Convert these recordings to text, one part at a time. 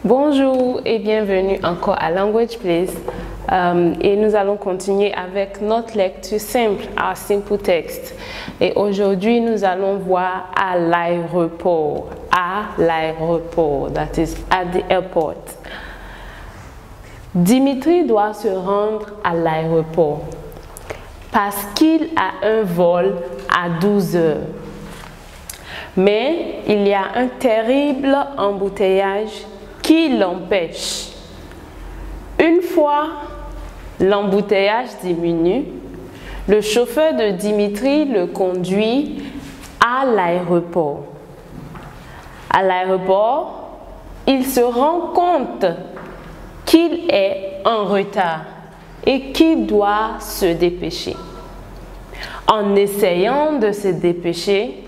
Bonjour et bienvenue encore à Language Place et nous allons continuer avec notre lecture simple, our simple text. Et aujourd'hui nous allons voir à l'aéroport, that is at the airport. Dimitri doit se rendre à l'aéroport parce qu'il a un vol à 12 heures. Mais il y a un terrible embouteillage qui l'empêche. Une fois l'embouteillage diminue, le chauffeur de Dimitri le conduit à l'aéroport. À l'aéroport, il se rend compte qu'il est en retard et qu'il doit se dépêcher. En essayant de se dépêcher,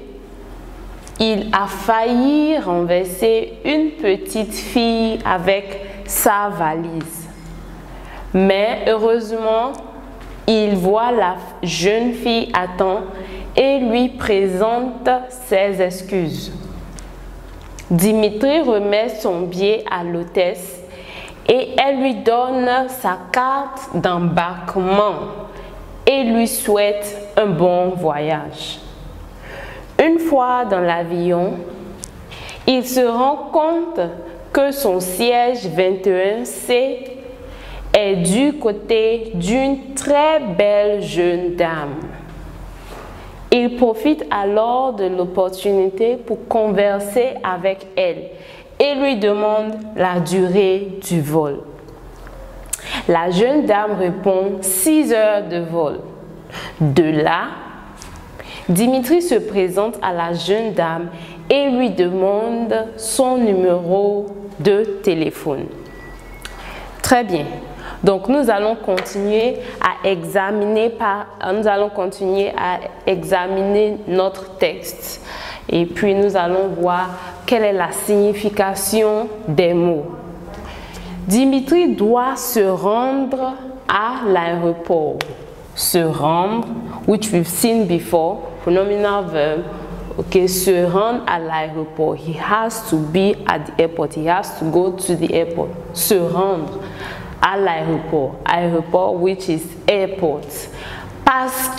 il a failli renverser une petite fille avec sa valise. Mais heureusement, il voit la jeune fille à temps et lui présente ses excuses. Dimitri remet son billet à l'hôtesse et elle lui donne sa carte d'embarquement et lui souhaite un bon voyage. Une fois dans l'avion, il se rend compte que son siège 21C est du côté d'une très belle jeune dame. Il profite alors de l'opportunité pour converser avec elle et lui demande la durée du vol. La jeune dame répond 6 heures de vol. De là, Dimitri se présente à la jeune dame et lui demande son numéro de téléphone. Très bien. Donc, nous allons continuer à examiner notre texte. Et puis, nous allons voir quelle est la signification des mots. Dimitri doit se rendre à l'aéroport. Se rendre, which we've seen before, pronominal verb, okay, se rendre à l'aéroport. He has to be at the airport. He has to go to the airport. Se rendre à l'aéroport. Aéroport, which is airport. Parce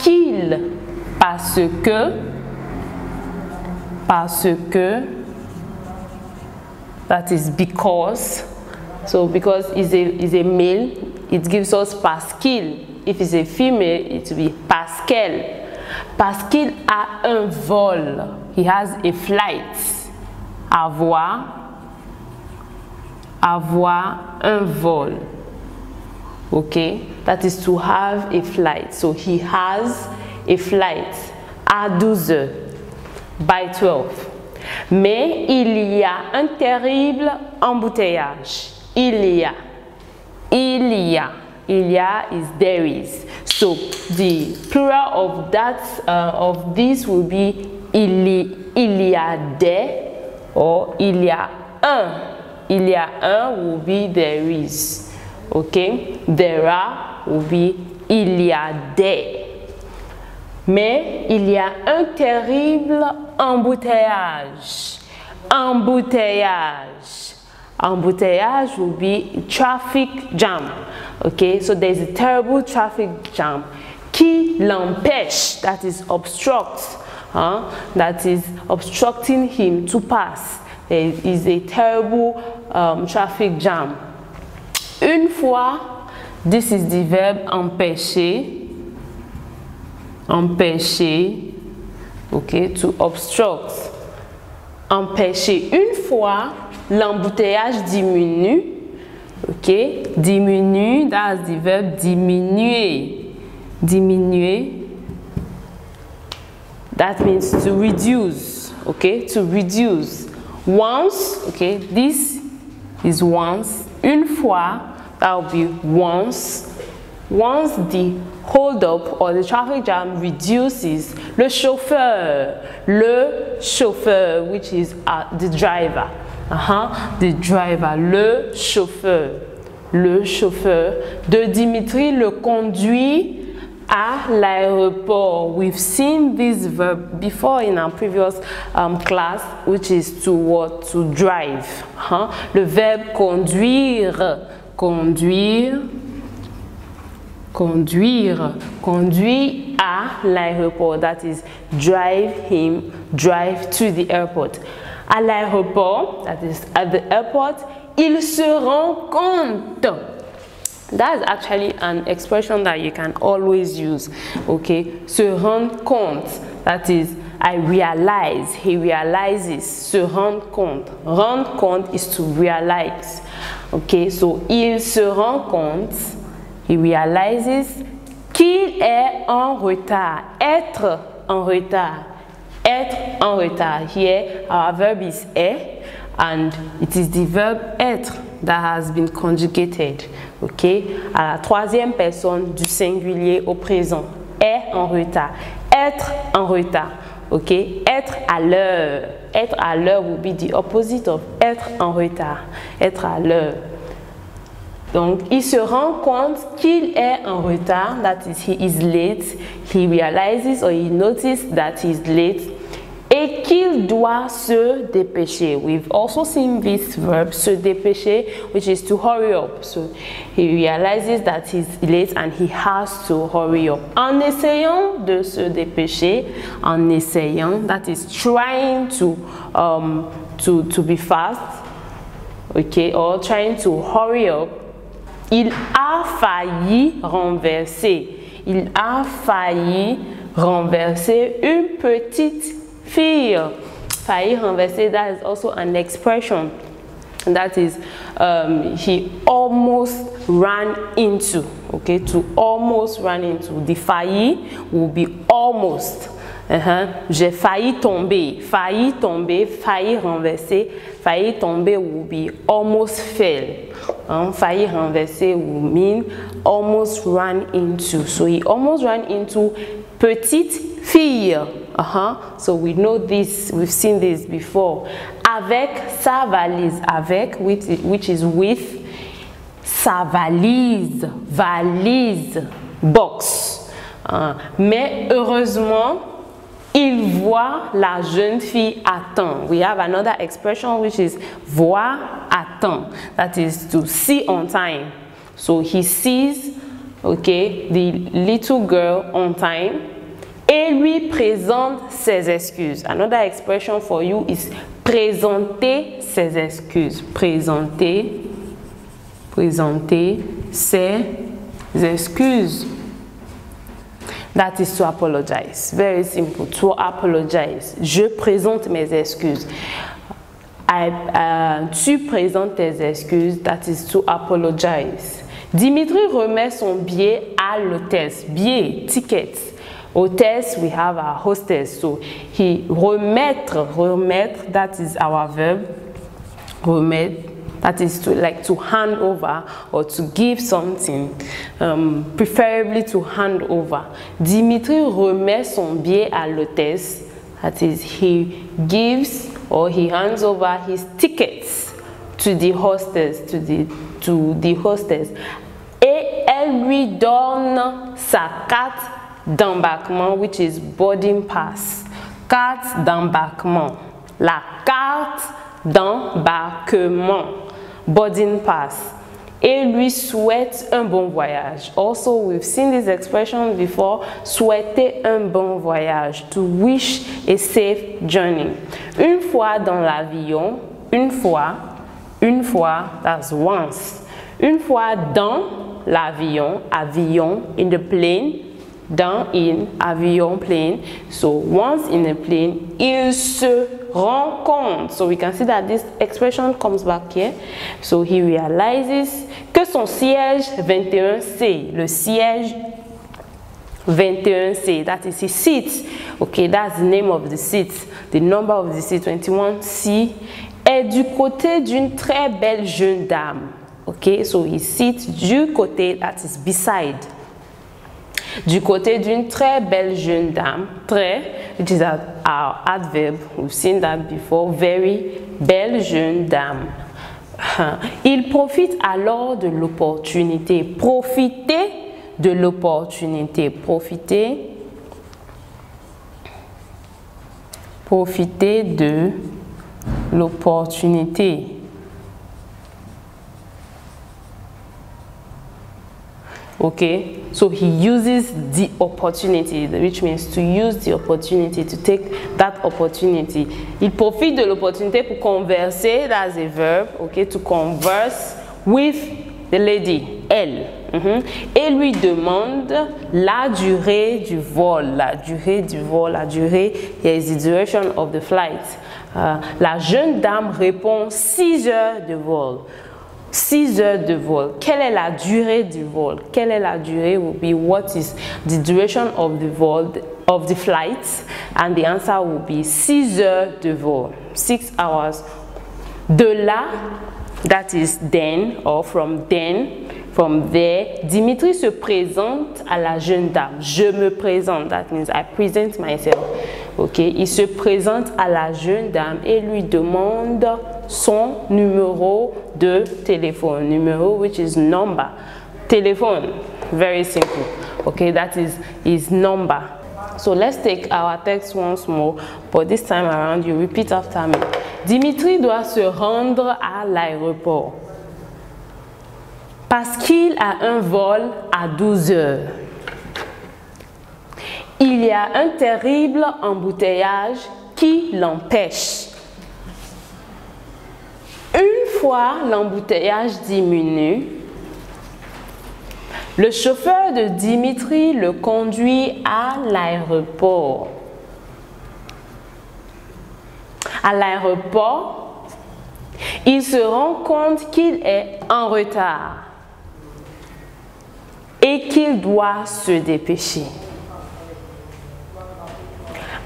that is because. So because is a male, it gives us parce qu'il. If it's a female, it will be parce qu'elle. Parce qu'il a un vol. He has a flight. Avoir un vol. Okay? That is to have a flight. So he has a flight à 12 heures. By 12. Mais il y a un terrible embouteillage. Il y a is there is. So the plural of that of this will be il y a des, or il y a un. Il y a un will be there is. Okay? There are will be il y a des. Mais il y a un terrible embouteillage. Embouteillage will be traffic jam. Okay, so there's a terrible traffic jam qui l'empêche, that is obstruct, that is obstructing him to pass. There is a terrible traffic jam. Une fois, this is the verb empêcher. Empêcher, okay, to obstruct. Empêcher. Une fois l'embouteillage diminue, okay, diminue, that's the verb diminuer. Diminuer, that means to reduce, okay, to reduce. Once, okay, this is once. Une fois, that will be once. Once the hold up or the traffic jam reduces, le chauffeur, which is the driver, the driver, le chauffeur de Dimitri le conduit À l'aéroport. We've seen this verb before in our previous class, which is to what? To drive. Le verbe conduire. Conduire. Conduire. Conduit à l'aéroport. That is drive him, drive to the airport. À l'aéroport, that is at the airport, il se rend compte. That's actually an expression that you can always use. Okay, se rendre compte. That is, I realize. He realizes. Se rendre compte. Rendre compte is to realize. Okay, so il se rend compte. He realizes qu'il est en retard. Être en retard. Être en retard. Here, our verb is est, and it is the verb être that has been conjugated. Okay? À la troisième personne du singulier au présent. Est en retard. Être en retard. Okay? Être à l'heure. Être à l'heure will be the opposite of être en retard. Être à l'heure. Donc, il se rend compte qu'il est en retard, that is, he is late. He realizes or he notices that he is late. Et qu'il doit se dépêcher. We've also seen this verb, se dépêcher, which is to hurry up. So, he realizes that he's late and he has to hurry up. En essayant de se dépêcher, en essayant, that is trying to be fast, okay, or trying to hurry up, il a failli renverser. Il a failli renverser une petite fille. Failli renverser, that is also an expression. That is, he almost ran into. Okay, to almost run into. The failli will be almost. J'ai failli tomber. Failli tomber, failli renverser. Failli tomber will be almost fell. Failli renverser will mean almost ran into. So he almost ran into petite fille. So we know this, we've seen this before. Avec sa valise. Avec, which is with. Sa valise. Valise. Box. Mais heureusement, il voit la jeune fille à temps. We have another expression which is voir à temps. That is to see on time. So he sees, okay, the little girl on time et lui présente ses excuses. Another expression for you is présenter ses excuses. Présenter ses excuses. That is to apologize. Very simple. To apologize. Je présente mes excuses. Tu présentes tes excuses. That is to apologize. Dimitri remet son billet à l'hôtesse. Billet, ticket. Hôtesse, we have our hostess. So he remettre. That is our verb. Remettre. That is to hand over or to give something, preferably to hand over. Dimitri remet son billet à l'hôtesse. That is, he gives or he hands over his tickets to the hostess, to the hostess. Et elle lui donne sa carte d'embarquement, which is boarding pass. Carte d'embarquement. La carte d'embarquement. Boarding pass. Et lui souhaite un bon voyage. Also, we've seen this expression before. Souhaiter un bon voyage. To wish a safe journey. Une fois dans l'avion. Une fois, that's once. Une fois dans l'avion. Avion, in the plane. Dans, in, avion, plane. So, once in a plane, il se rend compte. So, we can see that this expression comes back here. So, he realizes que son siège 21C, le siège 21C, that is his seat. Okay, that's the name of the seat. The number of the seat, 21C, est du côté d'une très belle jeune dame. Okay, so his seat du côté, that is beside. Du côté d'une très belle jeune dame, très, which is our adverb, we've seen that before, very, belle jeune dame. Il profite alors de l'opportunité. Profiter de l'opportunité. Profiter de l'opportunité. Okay, so he uses the opportunity, which means to use the opportunity, to take that opportunity. Il profite de l'opportunité pour converser, that's a verb, okay, to converse with the lady, elle. Et lui demande la durée du vol, la durée, here is the duration of the flight. La jeune dame répond 6 heures de vol. 6 heures de vol. Quelle est la durée du vol? Quelle est la durée will be what is the duration of the vol, of the flight? And the answer will be 6 heures de vol. 6 hours. De là, that is then, or from then, from there, Dimitri se présente à la jeune dame. Je me présente, that means I present myself. Okay, il se présente à la jeune dame et lui demande son numéro de téléphone. Numéro, which is number. Téléphone, very simple. Okay, that is his number. So let's take our text once more, but this time around you repeat after me. Dimitri doit se rendre à l'aéroport parce qu'il a un vol à 12 heures. Il y a un terrible embouteillage qui l'empêche. Une fois l'embouteillage diminue, le chauffeur de Dimitri le conduit à l'aéroport. À l'aéroport, il se rend compte qu'il est en retard et qu'il doit se dépêcher.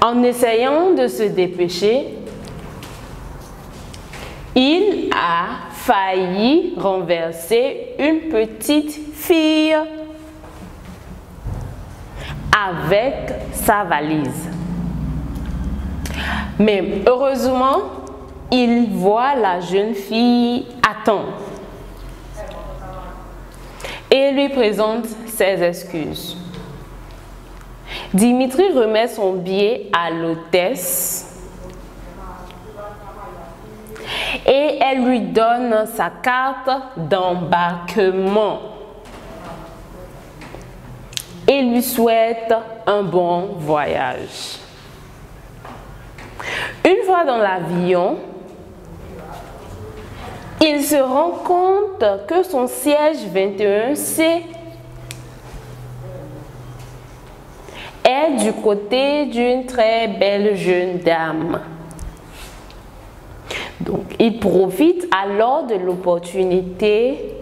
En essayant de se dépêcher, il a failli renverser une petite fille avec sa valise. Mais heureusement, il voit la jeune fille à temps et lui présente ses excuses. Dimitri remet son billet à l'hôtesse et elle lui donne sa carte d'embarquement et lui souhaite un bon voyage. Une fois dans l'avion, il se rend compte que son siège 21C est du côté d'une très belle jeune dame. Donc, il profite alors de l'opportunité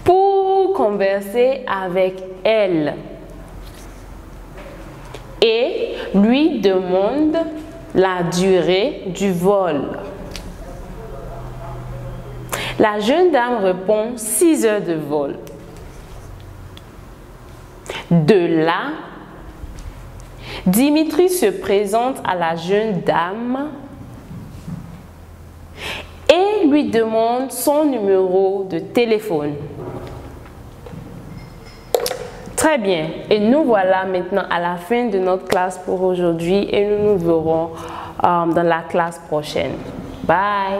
pour converser avec elle et lui demande la durée du vol. La jeune dame répond 6 heures de vol. De là, Dimitri se présente à la jeune dame et lui demande son numéro de téléphone. Très bien, et nous voilà maintenant à la fin de notre classe pour aujourd'hui et nous nous verrons dans la classe prochaine. Bye!